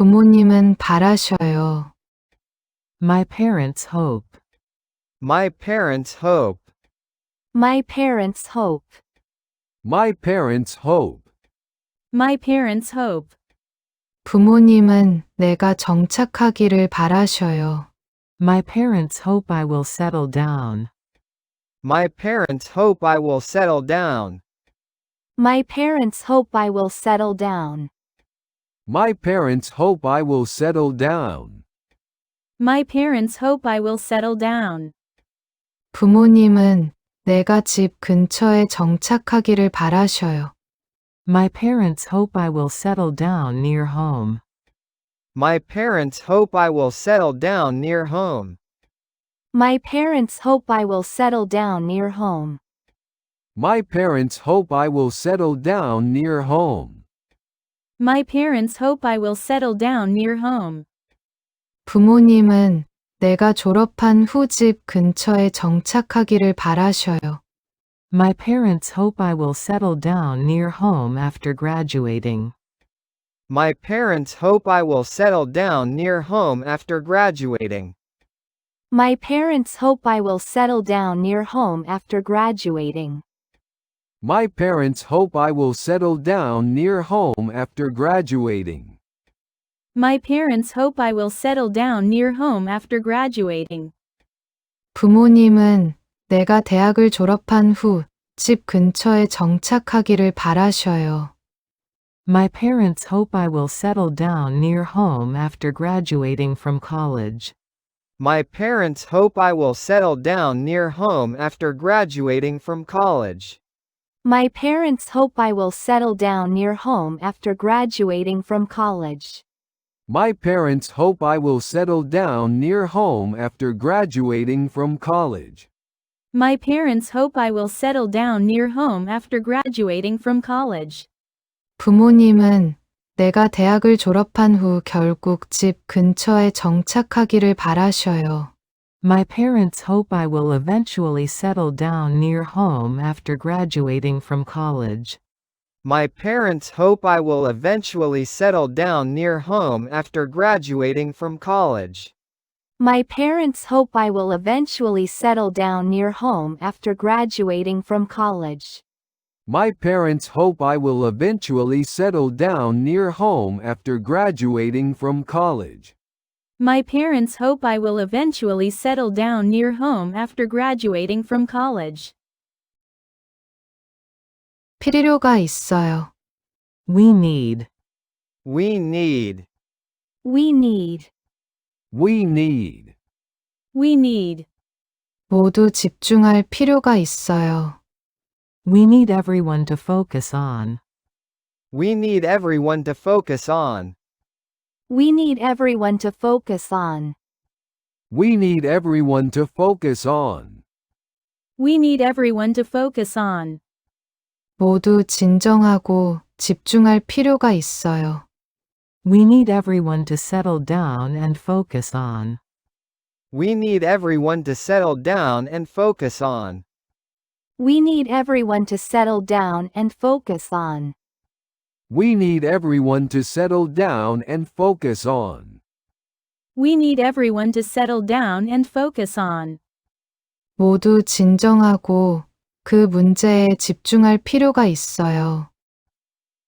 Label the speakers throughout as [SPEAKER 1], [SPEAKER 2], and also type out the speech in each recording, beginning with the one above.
[SPEAKER 1] 부모님은 바라셔요.
[SPEAKER 2] My parents hope.
[SPEAKER 3] My parents hope.
[SPEAKER 4] My parents hope.
[SPEAKER 5] My parents hope.
[SPEAKER 4] My parents hope.
[SPEAKER 1] 부모님은 내가 정착하기를 바라셔요.
[SPEAKER 2] My parents hope I will settle down.
[SPEAKER 3] My parents hope I will settle down.
[SPEAKER 4] My parents hope I will settle down.
[SPEAKER 5] My parents hope I will settle down.
[SPEAKER 4] My parents hope I will settle down.
[SPEAKER 1] 부모님은 내가 집 근처에 정착하기를 바라셔요.
[SPEAKER 2] My parents hope I will settle down near home.
[SPEAKER 3] My parents hope I will settle down near home.
[SPEAKER 4] My parents hope I will settle down near home.
[SPEAKER 5] My parents hope I will settle down near home.
[SPEAKER 4] My parents hope I will settle down near home.
[SPEAKER 1] 부모님은 내가 졸업한 후 집 근처에 정착하기를 바라셔요.
[SPEAKER 2] My parents hope I will settle down near home after graduating.
[SPEAKER 3] My parents hope I will settle down near home after graduating.
[SPEAKER 4] My parents hope I will settle down near home after graduating.
[SPEAKER 5] My parents hope I will settle down near home after graduating.
[SPEAKER 4] My parents hope I will settle down near home after graduating.
[SPEAKER 1] 부모님은 내가 대학을 졸업한 후 집 근처에 정착하기를 바라셔요.
[SPEAKER 2] My parents hope I will settle down near home after graduating from college.
[SPEAKER 3] My parents hope I will settle down near home after graduating from college.
[SPEAKER 4] My parents hope I will settle down near home after graduating from college.
[SPEAKER 5] My parents hope I will settle down near home after graduating from college.
[SPEAKER 4] My parents hope I will settle down near home after graduating from college.
[SPEAKER 1] 부모님은 내가 대학을 졸업한 후 결국 집 근처에 정착하기를 바라셔요.
[SPEAKER 2] My parents hope I will eventually settle down near home after graduating from college.
[SPEAKER 3] My parents hope I will eventually settle down near home after graduating from college.
[SPEAKER 4] My parents hope I will eventually settle down near home after graduating from college.
[SPEAKER 5] My parents hope I will eventually settle down near home after graduating from college.
[SPEAKER 4] My parents hope I will eventually settle down near home after graduating from college.
[SPEAKER 1] 필요가 있어요.
[SPEAKER 2] We need.
[SPEAKER 3] We need.
[SPEAKER 4] We need.
[SPEAKER 5] We need.
[SPEAKER 4] We need.
[SPEAKER 1] 모두 집중할 필요가 있어요.
[SPEAKER 2] We need everyone to focus on.
[SPEAKER 3] We need everyone to focus on.
[SPEAKER 4] We need everyone to focus on.
[SPEAKER 5] We need everyone to focus on.
[SPEAKER 4] We need everyone to focus on.
[SPEAKER 1] 모두 진정하고 집중할 필요가 있어요.
[SPEAKER 2] We need everyone to settle down and focus on.
[SPEAKER 3] We need everyone to settle down and focus on.
[SPEAKER 4] We need everyone to settle down and focus on.
[SPEAKER 5] We need everyone to settle down and focus on.
[SPEAKER 4] We need everyone to settle down and focus on.
[SPEAKER 1] 모두 진정하고 그 문제에 집중할 필요가 있어요.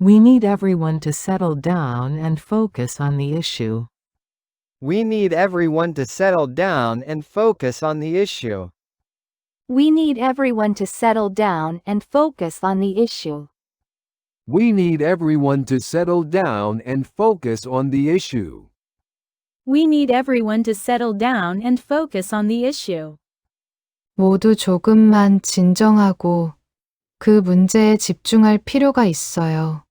[SPEAKER 2] We need everyone to settle down and focus on the issue.
[SPEAKER 3] We need everyone to settle down and focus on the issue.
[SPEAKER 4] We need everyone to settle down and focus on the issue.
[SPEAKER 5] We need everyone to settle down and focus on the issue.
[SPEAKER 4] We need everyone to settle down and focus on the issue.
[SPEAKER 1] 모두 조금만 진정하고 그 문제에 집중할 필요가 있어요.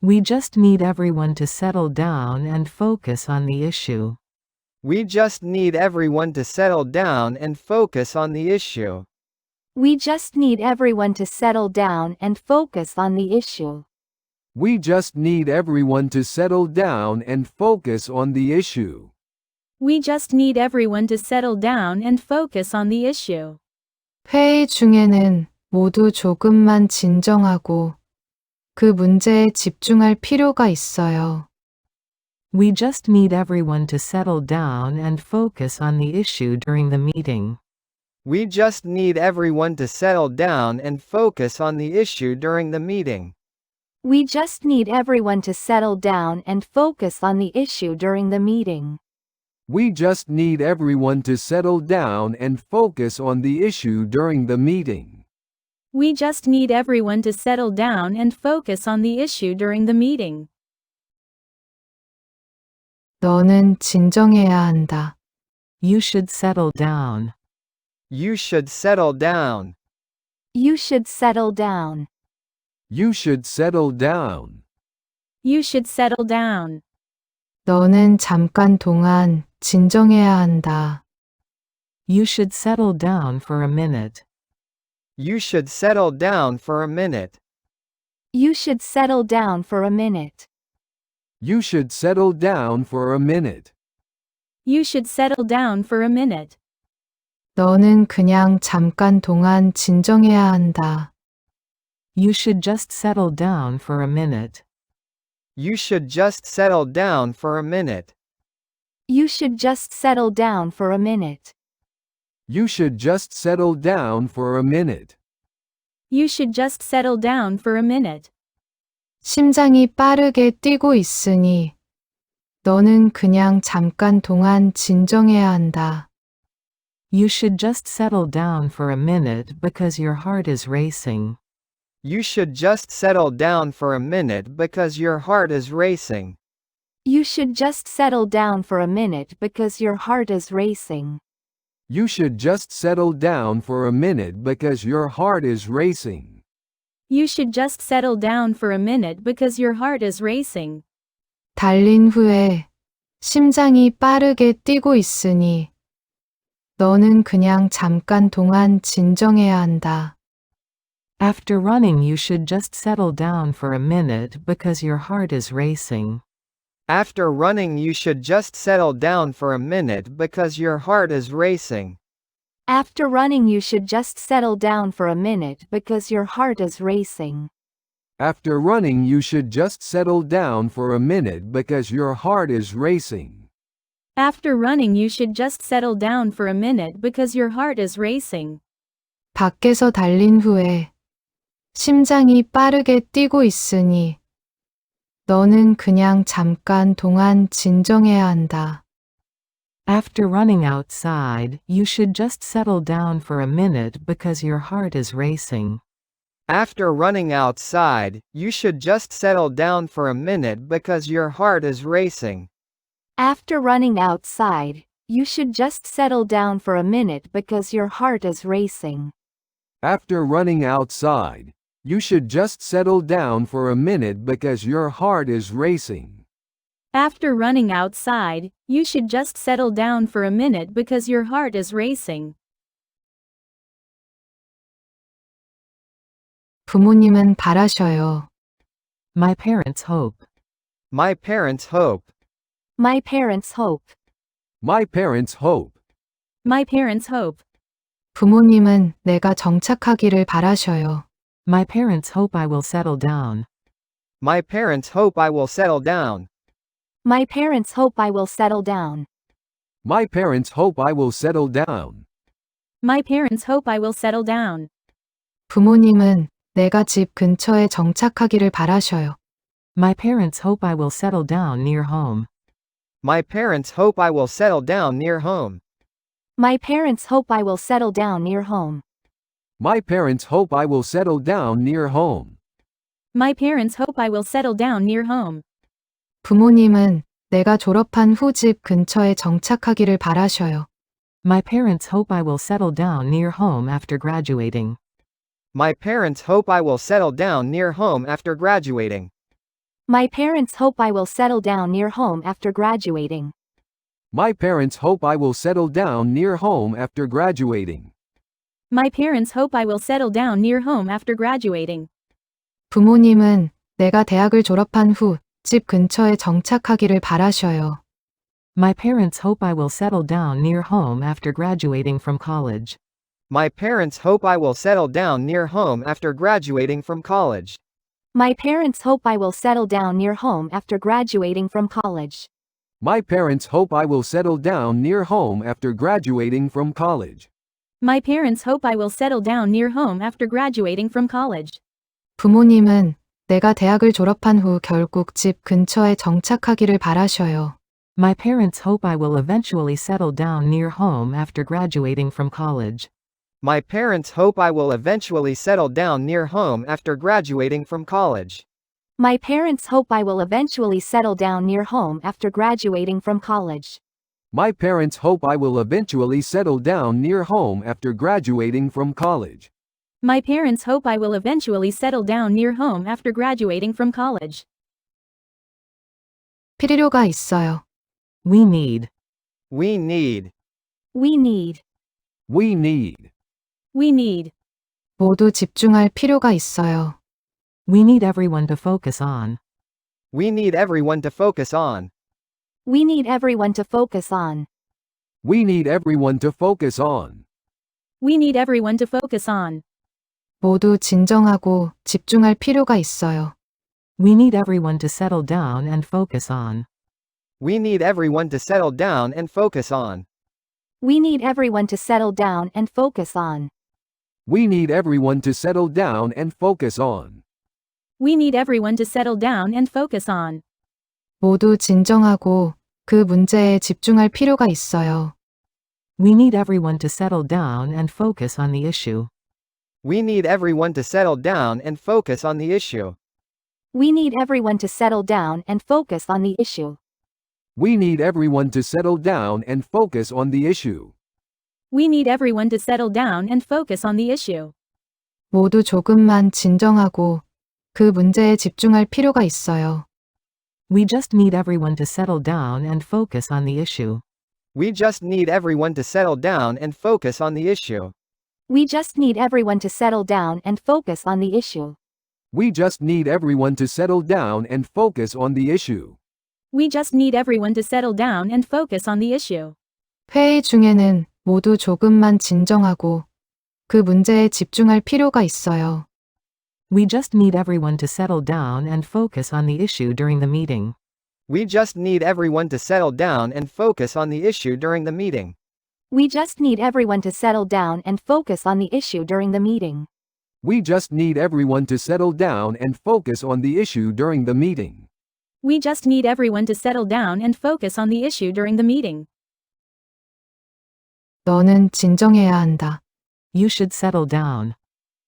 [SPEAKER 2] We just need everyone to settle down and focus on the issue.
[SPEAKER 3] We just need everyone to settle down and focus on the issue.
[SPEAKER 4] We just need everyone to settle down and focus on the issue.
[SPEAKER 5] We just need everyone to settle down and focus on the issue.
[SPEAKER 4] We just need everyone to settle down and focus on the issue.
[SPEAKER 1] 회의 중에는 모두 조금만 진정하고 그 문제에 집중할 필요가 있어요.
[SPEAKER 2] We just need everyone to settle down and focus on the issue during the meeting.
[SPEAKER 3] We just need everyone to settle down and focus on the issue during the meeting.
[SPEAKER 4] We just need everyone to settle down and focus on the issue during the meeting.
[SPEAKER 5] We just need everyone to settle down and focus on the issue during the meeting.
[SPEAKER 6] We just need everyone to settle down and focus on the issue during the meeting.
[SPEAKER 1] 너는 진정해야 한다.
[SPEAKER 2] You should settle down.
[SPEAKER 3] You should settle down.
[SPEAKER 4] You should settle down.
[SPEAKER 5] You should settle down.
[SPEAKER 6] You should settle down.
[SPEAKER 1] 너는 잠깐 동안 진정해야 한다.
[SPEAKER 2] You should settle down for a minute.
[SPEAKER 3] You should settle down for a minute.
[SPEAKER 4] You should settle down for a minute.
[SPEAKER 5] You should settle down for a minute.
[SPEAKER 6] You should settle down for a minute.
[SPEAKER 1] 너는 그냥 잠깐 동안 진정해야 한다.
[SPEAKER 2] You should just settle down for a minute.
[SPEAKER 3] You should just settle down for a minute.
[SPEAKER 4] You should just settle down for a minute.
[SPEAKER 5] You should just settle down for a minute.
[SPEAKER 6] You should just settle down for a minute.
[SPEAKER 1] 심장이 빠르게 뛰고 있으니 너는 그냥 잠깐 동안 진정해야 한다.
[SPEAKER 2] You should just settle down for a minute because your heart is racing.
[SPEAKER 3] You should just settle down for a minute because your heart is racing.
[SPEAKER 4] You should just settle down for a minute because your heart is racing.
[SPEAKER 5] You should just settle down for a minute because your heart is racing.
[SPEAKER 6] You should just settle down for a minute because your heart is racing.
[SPEAKER 1] 달린 후에 심장이 빠르게 뛰고 있으니 너는 그냥 잠깐 동안 진정해야 한다.
[SPEAKER 2] After running, you should just settle down for a minute because your heart is racing.
[SPEAKER 3] After running, you should just settle down for a minute because your heart is racing.
[SPEAKER 4] After running, you should just settle down for a minute because your heart is racing.
[SPEAKER 5] After running, you should just settle down for a minute because your heart is racing.
[SPEAKER 6] After running, you should just settle down for a minute because your heart is racing.
[SPEAKER 1] 밖에서 달린 후에 심장이 빠르게 뛰고 있으니 너는 그냥 잠깐 동안 진정해야 한다.
[SPEAKER 2] After running outside, you should just settle down for a minute because your heart is racing.
[SPEAKER 3] After running outside, you should just settle down for a minute because your heart is racing.
[SPEAKER 4] After running outside, you should just settle down for a minute because your heart is racing.
[SPEAKER 5] After running outside, you should just settle down for a minute because your heart is racing.
[SPEAKER 6] After running outside, you should just settle down for a minute because your heart is racing.
[SPEAKER 1] 부모님은 바라셔요.
[SPEAKER 2] My parents hope.
[SPEAKER 3] My parents hope.
[SPEAKER 4] My parents hope.
[SPEAKER 5] My parents hope.
[SPEAKER 6] My parents hope.
[SPEAKER 1] 부모님은 내가 정착하기를 바라셔요.
[SPEAKER 2] My parents hope I will settle down.
[SPEAKER 3] My parents hope I will settle down.
[SPEAKER 4] My parents hope I will settle down.
[SPEAKER 5] My parents hope I will settle down.
[SPEAKER 6] My parents hope I will settle down.
[SPEAKER 1] 부모님은 내가 집 근처에 정착하기를 바라셔요.
[SPEAKER 2] My parents hope I will settle down near home.
[SPEAKER 3] My parents hope I will settle down near home.
[SPEAKER 4] My parents hope I will settle down near home.
[SPEAKER 5] My parents hope I will settle down near home.
[SPEAKER 6] My parents hope I will settle down near home.
[SPEAKER 1] 부모님은 내가 졸업한 후 집 근처에 정착하기를 바라셔요.
[SPEAKER 2] My parents hope I will settle down near home after graduating.
[SPEAKER 3] My parents hope I will settle down near home after graduating.
[SPEAKER 4] My parents hope I will settle down near home after graduating.
[SPEAKER 5] My parents hope I will settle down near home after graduating.
[SPEAKER 6] My parents hope I will settle down near home after graduating.
[SPEAKER 1] 부모님은 내가 대학을 졸업한 후 집 근처에 정착하기를 바라셔요.
[SPEAKER 2] My parents hope I will settle down near home after graduating from college.
[SPEAKER 3] My parents hope I will settle down near home after graduating from college.
[SPEAKER 4] My parents hope I will settle down near home after graduating from college.
[SPEAKER 5] My parents hope I will settle down near home after graduating from college.
[SPEAKER 6] My parents hope I will settle down near home after graduating from college.
[SPEAKER 1] 부모님은 내가 대학을 졸업한 후 결국 집 근처에 정착하기를 바라셔요.
[SPEAKER 2] My parents hope I will eventually settle down near home after graduating from college.
[SPEAKER 3] My parents hope I will eventually settle down near home after graduating from college.
[SPEAKER 4] My parents hope I will eventually settle down near home after graduating from college.
[SPEAKER 5] My parents hope I will eventually settle down near home after graduating from college.
[SPEAKER 6] My parents hope I will eventually settle down near home after graduating from college.
[SPEAKER 1] 필요가 있어요.
[SPEAKER 2] We need.
[SPEAKER 3] We need.
[SPEAKER 4] We need.
[SPEAKER 5] We need.
[SPEAKER 6] We need.
[SPEAKER 1] 모두 집중할 필요가 있어요.
[SPEAKER 2] We need everyone to focus on.
[SPEAKER 3] We need everyone to focus on.
[SPEAKER 4] We need everyone to focus on.
[SPEAKER 5] We need everyone to focus on.
[SPEAKER 6] We need everyone to focus on.
[SPEAKER 1] 모두 진정하고 집중할 필요가 있어요.
[SPEAKER 2] We need everyone to settle down and focus on.
[SPEAKER 3] We need everyone to settle down and focus on.
[SPEAKER 4] We need everyone to settle down and focus on.
[SPEAKER 5] We need everyone to settle down and focus on.
[SPEAKER 6] We need everyone to settle down and focus on.
[SPEAKER 1] 모두 진정하고 그 문제에 집중할 필요가 있어요.
[SPEAKER 2] We need everyone to settle down and focus on the issue.
[SPEAKER 3] We need everyone to settle down and focus on the issue.
[SPEAKER 4] We need everyone to settle down and focus on the issue.
[SPEAKER 5] We need everyone to settle down and focus on the issue.
[SPEAKER 6] We need everyone to settle down and focus on the issue.
[SPEAKER 1] 모두 조금만 진정하고 그 문제에 집중할 필요가 있어요.
[SPEAKER 2] We just need everyone to settle down and focus on the issue.
[SPEAKER 3] We just need everyone to settle down and focus on the issue.
[SPEAKER 4] We just need everyone to settle down and focus on the issue.
[SPEAKER 5] We just need everyone to settle down and focus on the issue.
[SPEAKER 6] We just need everyone to settle down and focus on the issue.
[SPEAKER 1] 회의 중에는 모두 조금만 진정하고 그 문제에 집중할 필요가 있어요.
[SPEAKER 2] We just need everyone to settle down and focus on the issue during the meeting.
[SPEAKER 3] We just need everyone to settle down and focus on the issue during the meeting.
[SPEAKER 4] We just need everyone to settle down and focus on the issue during the meeting.
[SPEAKER 5] We just need everyone to settle down and focus on the issue during the meeting.
[SPEAKER 6] We just need everyone to settle down and focus on the issue during the meeting.
[SPEAKER 1] 너는 진정해야 한다.
[SPEAKER 2] You should settle down.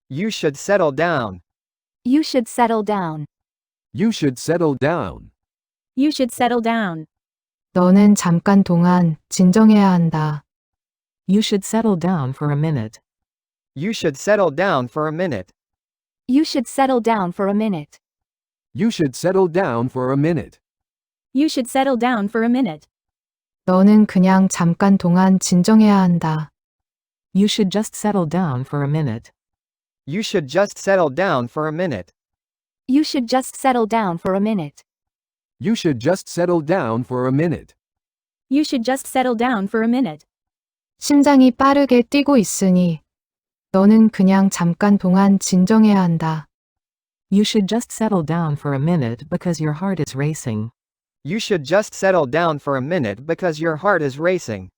[SPEAKER 3] You should settle down.
[SPEAKER 4] You should settle down.
[SPEAKER 5] You should settle down.
[SPEAKER 6] You should settle down.
[SPEAKER 1] 너는 잠깐 동안 진정해야 한다.
[SPEAKER 2] You should settle down for a minute.
[SPEAKER 3] You should settle down for a minute.
[SPEAKER 4] You should settle down for a minute.
[SPEAKER 5] You should settle down for a minute.
[SPEAKER 6] You should settle down for a minute.
[SPEAKER 1] 너는 그냥 잠깐 동안 진정해야 한다.
[SPEAKER 2] You should just settle down for a minute.
[SPEAKER 3] You should just settle down for a minute.
[SPEAKER 4] You should just settle down for a minute.
[SPEAKER 5] You should just settle down for a minute.
[SPEAKER 6] You should just settle down for a minute.
[SPEAKER 1] 심장이 빠르게 뛰고 있으니 너는 그냥 잠깐 동안 진정해야 한다.
[SPEAKER 2] You should just settle down for a minute because your heart is racing.
[SPEAKER 3] You should just settle down for a minute because your heart is racing.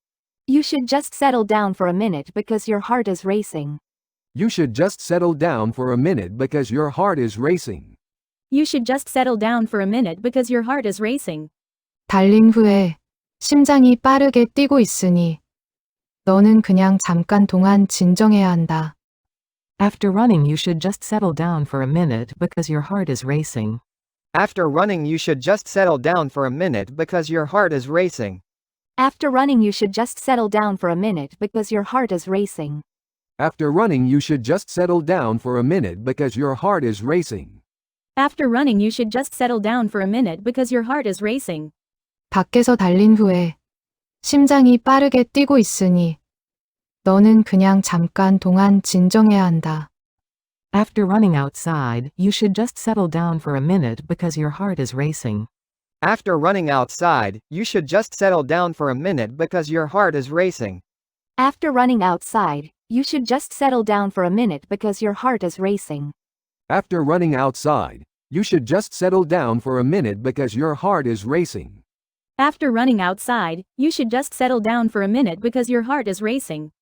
[SPEAKER 4] You should just settle down for a minute because your heart is racing.
[SPEAKER 5] You should just settle down for a minute because your heart is racing.
[SPEAKER 6] You should just settle down for a minute because your heart is racing.
[SPEAKER 1] 달린 후에 심장이 빠르게 뛰고 있으니 너는 그냥 잠깐 동안 진정해야 한다.
[SPEAKER 2] After running, you should just settle down for a minute because your heart is racing.
[SPEAKER 3] After running, you should just settle down for a minute because your heart is racing.
[SPEAKER 4] After running, you should just settle down for a minute because your heart is racing.
[SPEAKER 5] After running, you should just settle down for a minute because your heart is racing.
[SPEAKER 6] After running, you should just settle down for a minute because your heart is racing.
[SPEAKER 1] 밖에서 달린 후에 심장이 빠르게 뛰고 있으니 너는 그냥 잠깐 동안 진정해야 한다.
[SPEAKER 2] After running outside, you should just settle down for a minute because your heart is racing.
[SPEAKER 3] After running outside, you should just settle down for a minute because your heart is racing.
[SPEAKER 4] After running outside, you should just settle down for a minute because your heart is racing.
[SPEAKER 5] After running outside, you should just settle down for a minute because your heart is racing.
[SPEAKER 6] After running outside, you should just settle down for a minute because your heart is racing.